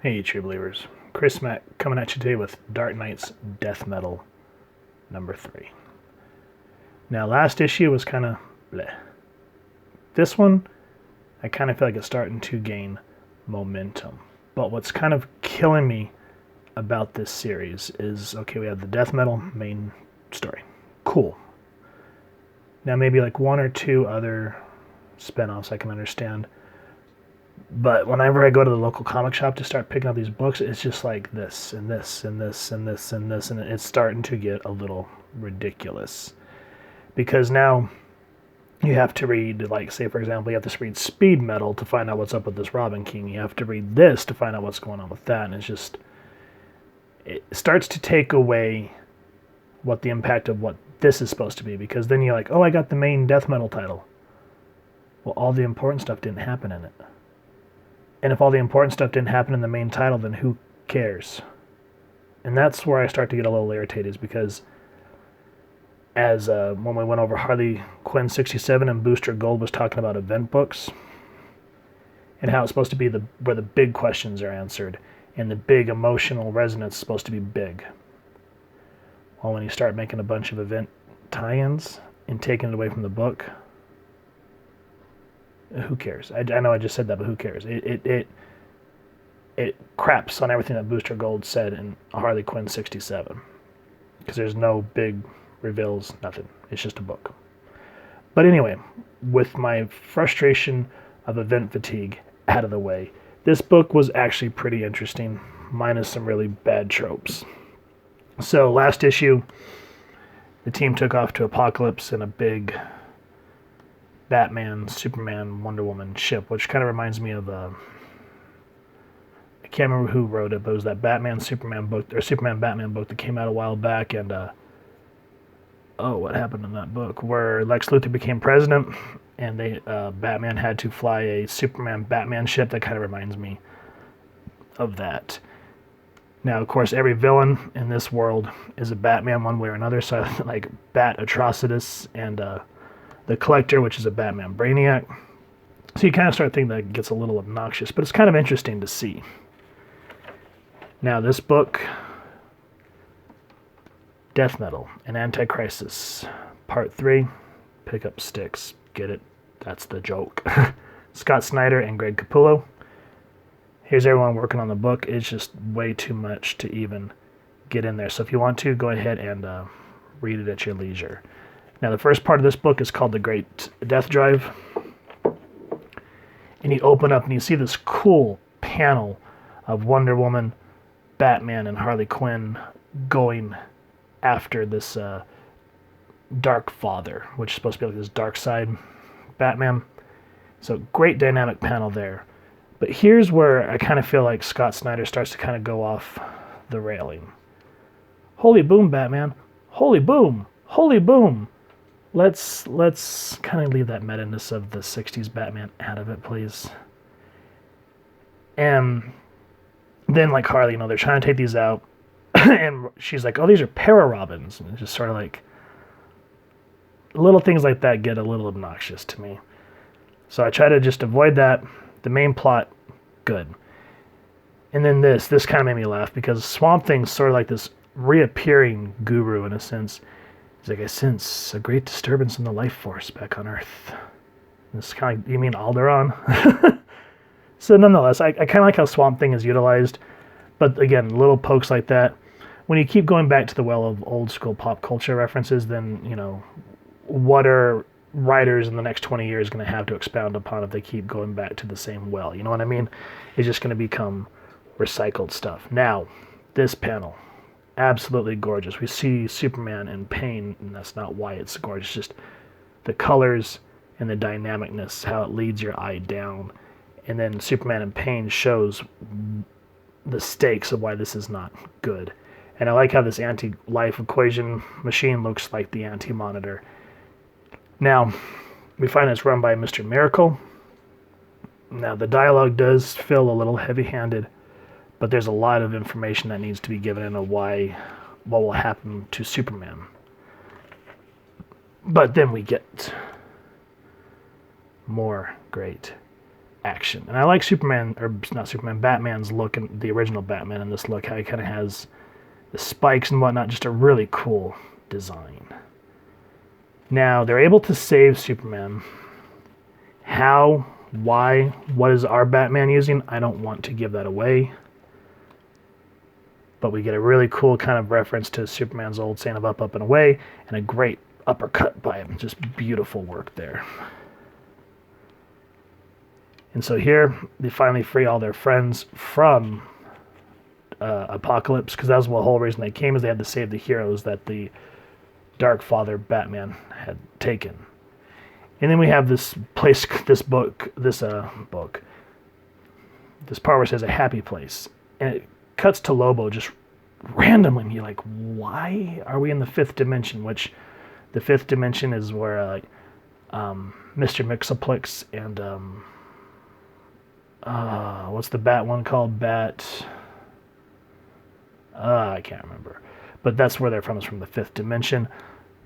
Hey, true believers. Chris Mack coming at you today with Dark Knight's Death Metal number 3. Now, last issue was kind of bleh. This one, I kind of feel like it's starting to gain momentum. But what's kind of killing me about this series is, okay, we have the Death Metal main story. Cool. Now, maybe like one or two other spinoffs I can understand. But whenever I go to the local comic shop to start picking up these books, it's just like this and this and this and this and this, and it's starting to get a little ridiculous. Because now you have to read, like, say, for example, you have to read Speed Metal to find out what's up with this Robin King. You have to read this to find out what's going on with that. And it's just, it starts to take away what the impact of what this is supposed to be. Because then you're like, oh, I got the main death metal title. Well, all the important stuff didn't happen in it. And if all the important stuff didn't happen in the main title, then who cares? And that's where I start to get a little irritated, is because as when we went over Harley Quinn 67 and Booster Gold was talking about event books and how it's supposed to be where the big questions are answered and the big emotional resonance is supposed to be big. Well, when you start making a bunch of event tie-ins and taking it away from the book, who cares? I know I just said that, but who cares? It craps on everything that Booster Gold said in Harley Quinn 67. Because there's no big reveals, nothing. It's just a book. But anyway, with my frustration of event fatigue out of the way, this book was actually pretty interesting, minus some really bad tropes. So last issue, the team took off to Apokolips in a big Batman, Superman, Wonder Woman ship, which kind of reminds me of I can't remember who wrote it, but it was that Batman Superman book, or Superman Batman book that came out a while back, and what happened in that book? Where Lex Luthor became president, and Batman had to fly a Superman Batman ship. That kind of reminds me of that. Now, of course, every villain in this world is a Batman one way or another. So, like Bat Atrocitus and the Collector, which is a Batman Brainiac. So you kind of start thinking that it gets a little obnoxious, but it's kind of interesting to see. Now, this book, Death Metal, an Anti-Crisis, Part 3, pick up sticks. Get it? That's the joke. Scott Snyder and Greg Capullo. Here's everyone working on the book. It's just way too much to even get in there. So if you want to, go ahead and read it at your leisure. Now, the first part of this book is called The Great Death Drive. And you open up and you see this cool panel of Wonder Woman, Batman, and Harley Quinn going after this Dark Father, which is supposed to be like this dark side Batman. So great dynamic panel there. But here's where I kind of feel like Scott Snyder starts to kind of go off the railing. Holy boom, Batman. Holy boom. Holy boom. Let's kind of leave that meta-ness of the 60s Batman out of it, please. And then, like Harley, they're trying to take these out. And she's like, oh, these are para-Robins. And it's just sort of like, little things like that get a little obnoxious to me. So I try to just avoid that. The main plot, good. And then this kind of made me laugh, because Swamp Thing's sort of like this reappearing guru in a sense. He's like, I sense a great disturbance in the life force back on Earth. And it's kind of like, you mean Alderaan? So nonetheless, I kind of like how Swamp Thing is utilized. But again, little pokes like that. When you keep going back to the well of old school pop culture references, then, what are writers in the next 20 years going to have to expound upon if they keep going back to the same well? You know what I mean? It's just going to become recycled stuff. Now, this panel, absolutely gorgeous. We see Superman in pain, and that's not why it's gorgeous. Just the colors and the dynamicness, how it leads your eye down. And then Superman in pain shows the stakes of why this is not good. And I like how this anti-life equation machine looks like the anti-monitor. Now, we find it's run by Mr. Miracle. Now, the dialogue does feel a little heavy-handed, but there's a lot of information that needs to be given into what will happen to Superman. But then we get more great action. And I like Batman's look, and the original Batman in this look, how he kind of has the spikes and whatnot, just a really cool design. Now, they're able to save Superman. How, why, what is our Batman using? I don't want to give that away. But we get a really cool kind of reference to Superman's old saying of up, up, and away, and a great uppercut by him. Just beautiful work there. And so here, they finally free all their friends from Apokolips, because that was the whole reason they came, is they had to save the heroes that the Dark Father Batman had taken. And then we have this part where it says a happy place. And it cuts to Lobo just randomly, and you're like, why are we in the fifth dimension? Which, the fifth dimension is where Mr. Mixoplex and what's the bat one called? I can't remember. But that's where they're from, is from the fifth dimension.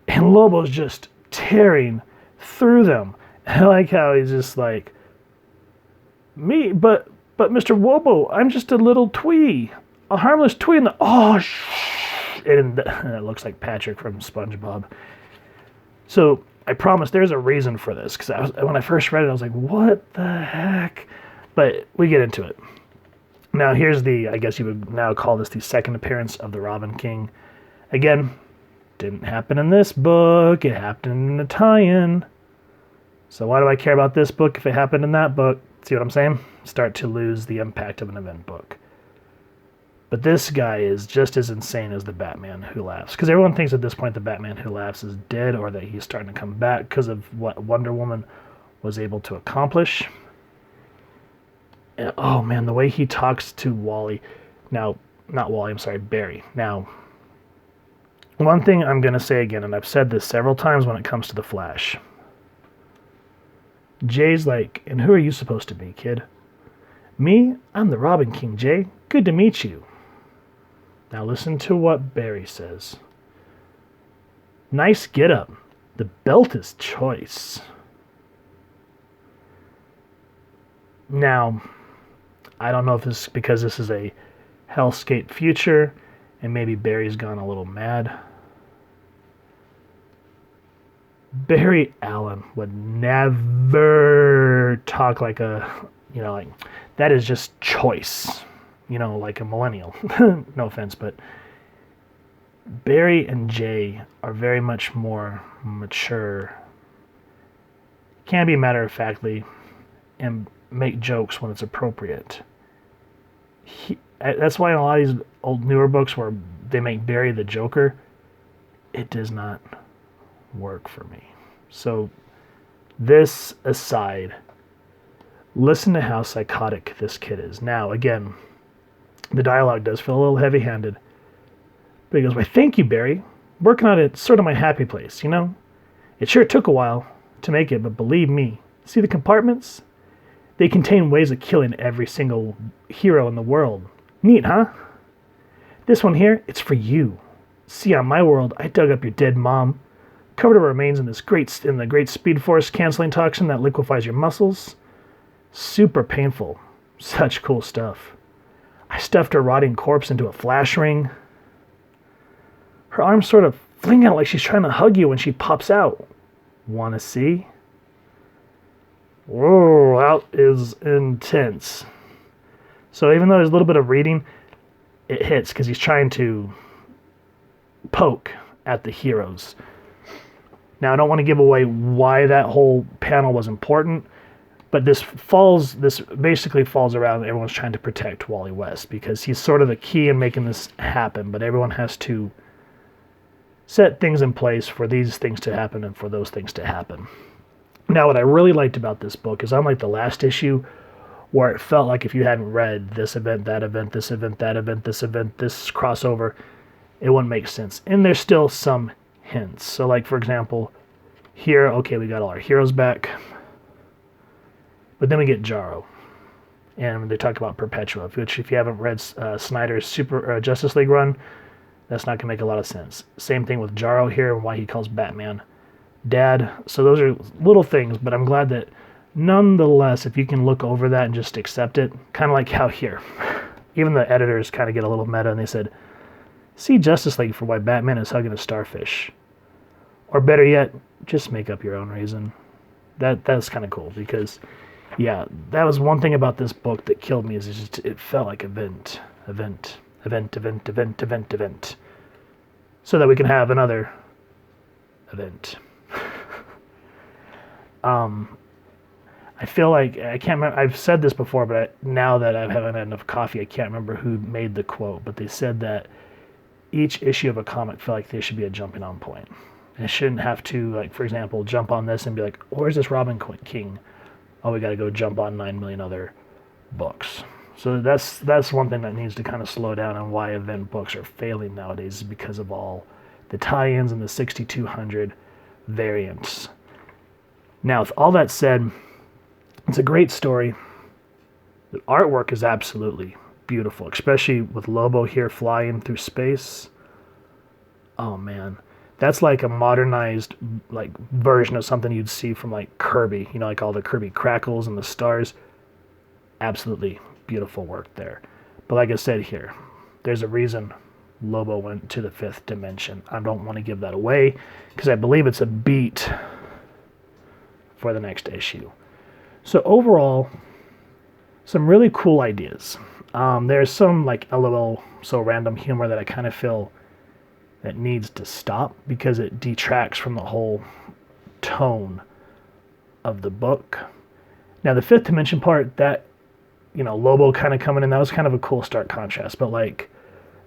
And Lobo's just tearing through them. And I like how he's just like, me, but Mr. Wobo, I'm just a little twee. A harmless twee in the, and it looks like Patrick from SpongeBob. So I promise there's a reason for this, because when I first read it, I was like, what the heck? But we get into it. Now here's I guess you would now call this the second appearance of the Robin King. Again, didn't happen in this book. It happened in a tie-in. So why do I care about this book if it happened in that book? See what I'm saying? Start to lose the impact of an event book. But this guy is just as insane as the Batman Who Laughs. Because everyone thinks at this point the Batman Who Laughs is dead, or that he's starting to come back because of what Wonder Woman was able to accomplish. And, oh man, the way he talks to Wally. Now, not Wally, I'm sorry, Barry. Now, one thing I'm going to say again, and I've said this several times when it comes to the Flash. Jay's like, and who are you supposed to be, kid? Me? I'm the Robin King, Jay. Good to meet you. Now listen to what Barry says. Nice get-up. The belt is choice. Now, I don't know if this is because this is a hellscape future, and maybe Barry's gone a little mad. Barry Allen would never talk like like, that is just choice, like a millennial. No offense, but Barry and Jay are very much more mature, can be matter-of-factly, and make jokes when it's appropriate. That's why in a lot of these old newer books where they make Barry the Joker, it does not work for me. So this aside, listen to how psychotic this kid is. Now, again, the dialogue does feel a little heavy-handed. But he goes, why, thank you, Barry. Working on it's sort of my happy place, It sure took a while to make it, but believe me, see the compartments? They contain ways of killing every single hero in the world. Neat, huh? This one here, it's for you. See, on my world, I dug up your dead mom, covered her remains in the great Speed Force canceling toxin that liquefies your muscles. Super painful. Such cool stuff. I stuffed her rotting corpse into a flash ring. Her arms sort of fling out like she's trying to hug you when she pops out. Wanna see? Whoa, that is intense. So even though there's a little bit of reading, it hits because he's trying to poke at the heroes. Now, I don't want to give away why that whole panel was important, but this basically falls around everyone's trying to protect Wally West because he's sort of the key in making this happen, but everyone has to set things in place for these things to happen and for those things to happen. Now, what I really liked about this book is unlike the last issue, where it felt like if you hadn't read this event, that event, this event, that event, this event, this crossover, it wouldn't make sense. And there's still some hints. So, like, for example, here, okay, we got all our heroes back. But then we get Jarro. And they talk about Perpetua, which if you haven't read Snyder's Justice League run, that's not going to make a lot of sense. Same thing with Jarro here and why he calls Batman Dad. So those are little things, but I'm glad that Nonetheless, if you can look over that and just accept it, kind of like how here, even the editors kind of get a little meta and they said, see Justice League for why Batman is hugging a starfish. Or better yet, just make up your own reason. That's kind of cool because, yeah, that was one thing about this book that killed me is it felt like event. So that we can have another event. I feel like, I can't remember, I've said this before, but now that I haven't had enough coffee, I can't remember who made the quote, but they said that each issue of a comic felt like there should be a jumping on point. And it shouldn't have to, like, for example, jump on this and be like, where's this Robin King? Oh, we got to go jump on 9 million other books. So that's one thing that needs to kind of slow down, and why event books are failing nowadays is because of all the tie-ins and the 6,200 variants. Now, with all that said, it's a great story. The artwork is absolutely beautiful, especially with Lobo here flying through space. Oh man, that's like a modernized like version of something you'd see from like Kirby, you know, like all the Kirby crackles and the stars. Absolutely beautiful work there. But like I said here, there's a reason Lobo went to the 5th dimension. I don't want to give that away because I believe it's a beat for the next issue. So overall, some really cool ideas. There's some like LOL, so random humor that I kind of feel that needs to stop because it detracts from the whole tone of the book. Now the 5th dimension part, that, you know, Lobo kind of coming in, that was kind of a cool stark contrast. But like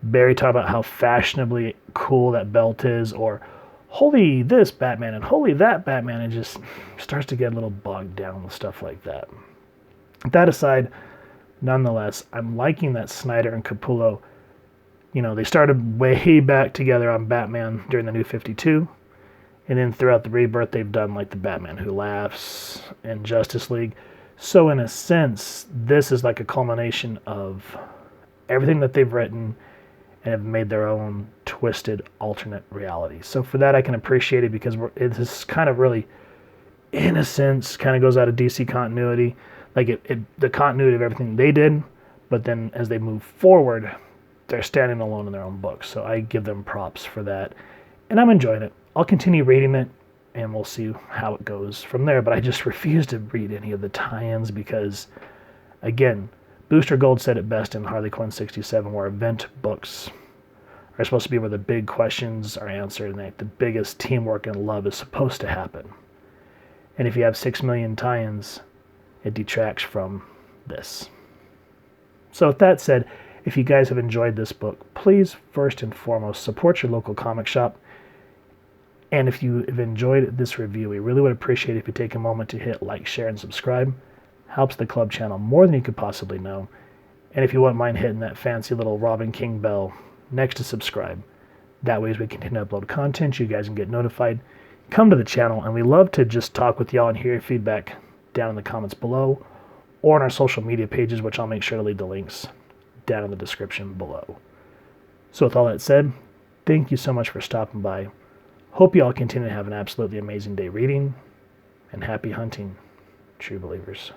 Barry talked about how fashionably cool that belt is, or holy this Batman and holy that Batman, and just starts to get a little bogged down with stuff like that. That aside, nonetheless, I'm liking that Snyder and Capullo, you know, they started way back together on Batman during the New 52, and then throughout the Rebirth they've done like the Batman Who Laughs and Justice League. So in a sense, this is like a culmination of everything that they've written and have made their own twisted alternate reality. So for that I can appreciate it because it is kind of really, in a sense, kind of goes out of DC continuity. Like the continuity of everything they did, but then as they move forward, they're standing alone in their own books. So I give them props for that. And I'm enjoying it. I'll continue reading it, and we'll see how it goes from there. But I just refuse to read any of the tie-ins because, again, Booster Gold said it best in Harley Quinn 67, where event books are supposed to be where the big questions are answered and like the biggest teamwork and love is supposed to happen. And if you have 6 million tie-ins, it detracts from this. So with that said, if you guys have enjoyed this book, please first and foremost support your local comic shop. And if you have enjoyed this review, we really would appreciate it if you take a moment to hit like, share, and subscribe. Helps the club channel more than you could possibly know. And if you wouldn't mind hitting that fancy little Robin King bell next to subscribe, that way as we continue to upload content, you guys can get notified. Come to the channel, and we love to just talk with y'all and hear your feedback down in the comments below or on our social media pages, which I'll make sure to leave the links down in the description below. So with all that said, thank you so much for stopping by. Hope you all continue to have an absolutely amazing day reading, and happy hunting, true believers.